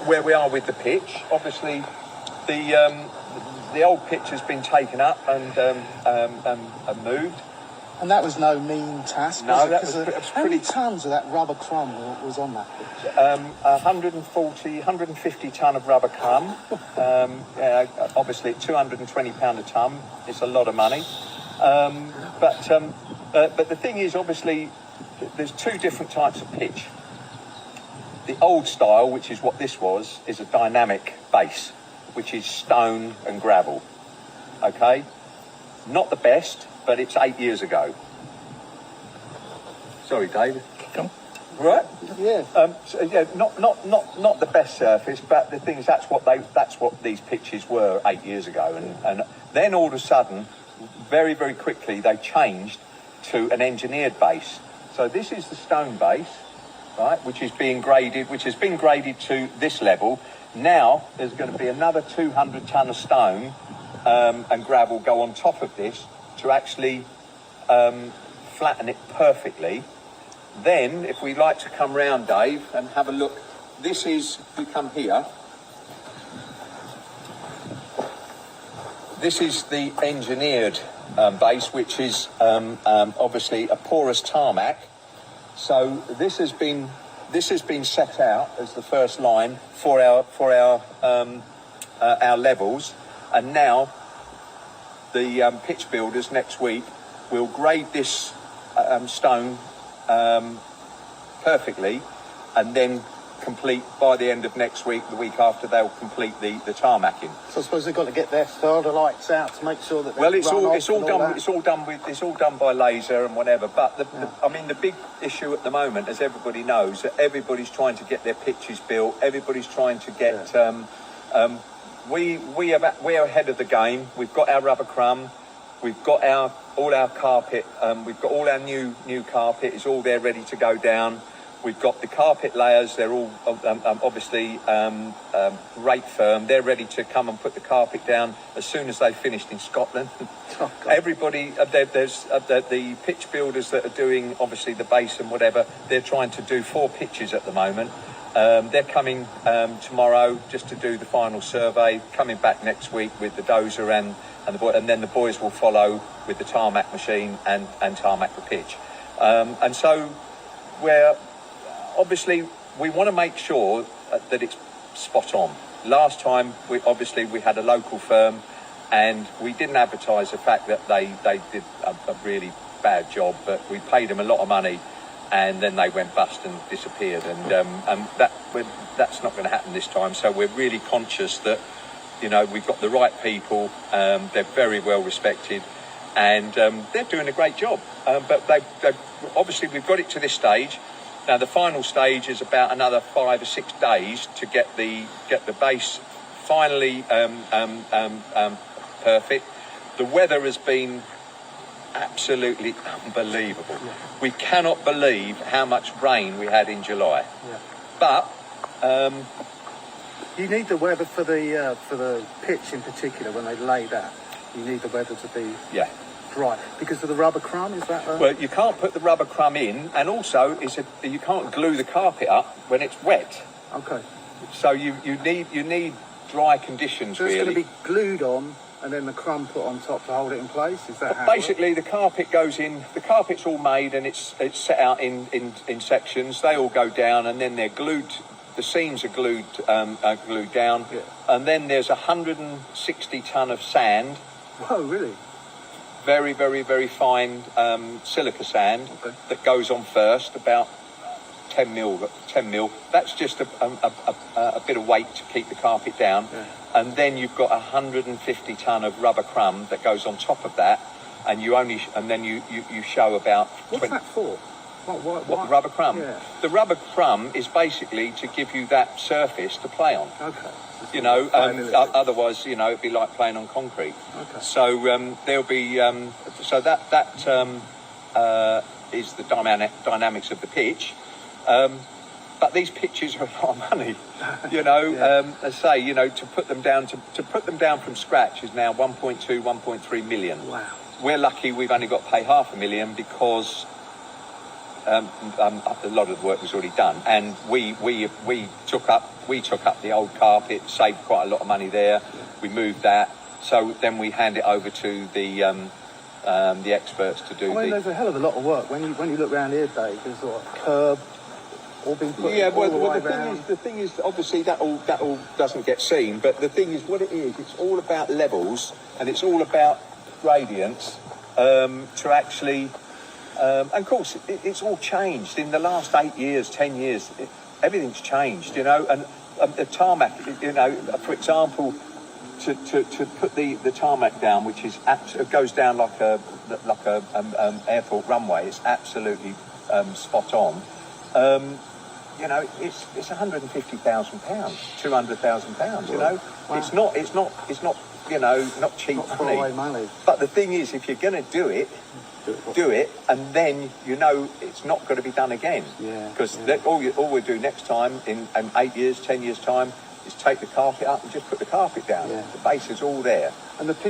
where we are with the pitch. Obviously, the old pitch has been taken up and moved. And that was no mean task, no, was it? How many tons of that rubber crumb was on that pitch? 150 tonne of rubber crumb. Obviously, at £220 a tonne, it's a lot of money. But the thing is, obviously, there's two different types of pitch. The old style, which is what this was, is a dynamic base, which is stone and gravel. Okay? Not the best, but it's 8 years ago. Sorry, David. Come. Right? Yeah. Not the best surface, but the thing is, that's what these pitches were 8 years ago, and then all of a sudden, very, very quickly, they changed to an engineered base. So this is the stone base, right, which has been graded to this level. Now there's going to be another 200 tonne of stone and gravel go on top of this to actually flatten it perfectly. Then, if we like to come round, Dave, and have a look, we come here. This is the engineered base, which is obviously a porous tarmac. So this has been set out as the first line for our levels, and now the pitch builders next week will grade this stone perfectly, and then complete by the end of next week. The week after, they'll complete the tarmacking. So I suppose they've got to get their starter lights out to make sure that it's all done by laser and whatever. But the big issue at the moment, as everybody knows, that everybody's trying to get their pitches built. Everybody's trying to get. We're ahead of the game. We've got our rubber crumb. We've got all our carpet. We've got all our new carpet. It's all there, ready to go down. We've got the carpet layers. They're all obviously rate firm. They're ready to come and put the carpet down as soon as they've finished in Scotland. Oh, Everybody, there's the pitch builders that are doing obviously the base and whatever. They're trying to do 4 pitches at the moment. They're coming tomorrow just to do the final survey. Coming back next week with the dozer and then the boys will follow with the tarmac machine and tarmac the pitch. And so we want to make sure that it's spot on. Last time we had a local firm, and we didn't advertise the fact that they did a really bad job, but we paid them a lot of money, and then they went bust and disappeared, and that's not going to happen this time. So we're really conscious that we've got the right people. They're very well respected, and they're doing a great job. But they obviously, we've got it to this stage. Now the final stage is about another 5 or 6 days to get the base finally perfect. The weather has been absolutely unbelievable. Yeah. We cannot believe how much rain we had in July. Yeah. But you need the weather for the pitch in particular. When they lay that, you need the weather to be dry because of the rubber crumb. Is that well? You can't put the rubber crumb in, and also you can't glue the carpet up when it's wet. Okay. So you need dry conditions. So it's going to be glued on, and then the crumb put on top to hold it in place. Is that how basically the carpet goes in? The carpet's all made and it's set out in sections. They all go down, and then they're glued. The seams are glued down, and then there's 160 tonne of sand. Whoa, really? Very, very, very fine silica sand that goes on first, about 10 mil. That's just a bit of weight to keep the carpet down. Yeah. And then you've got 150 tonne of rubber crumb that goes on top of that, and then you show about. What's that for? What the rubber crumb? Yeah. The rubber crumb is basically to give you that surface to play on. Okay. Otherwise, it'd be like playing on concrete. Okay. So there'll be so that is the dynamics of the pitch. But these pitches are a lot of money. As I say, to put them down from scratch is now 1.2, 1.3 million. Wow. We're lucky we've only got to pay $500,000 because a lot of the work was already done, and we took up the old carpet, saved quite a lot of money there. We moved that, so then we hand it over to the experts to do. I mean, there's a hell of a lot of work when you look around here, Dave. There's sort of curb, all been put. Yeah, all well, the, the thing is, obviously that all doesn't get seen, but the thing is, what it is, it's all about levels, and it's all about gradients to actually. And of course, it's all changed in the last 8 years, 10 years. Everything's changed, you know. And the tarmac, you know, for example, to put the tarmac down, which is it goes down like a airport runway. It's absolutely spot on. You know, it's £150,000, £200,000. You know, wow. it's not. You know, not cheap money. But the thing is, if you're going to do it, and then you know it's not going to be done again. Yeah. Because all we'll do next time, in 8 years, 10 years' time, is take the carpet up and just put the carpet down. Yeah. The base is all there. And the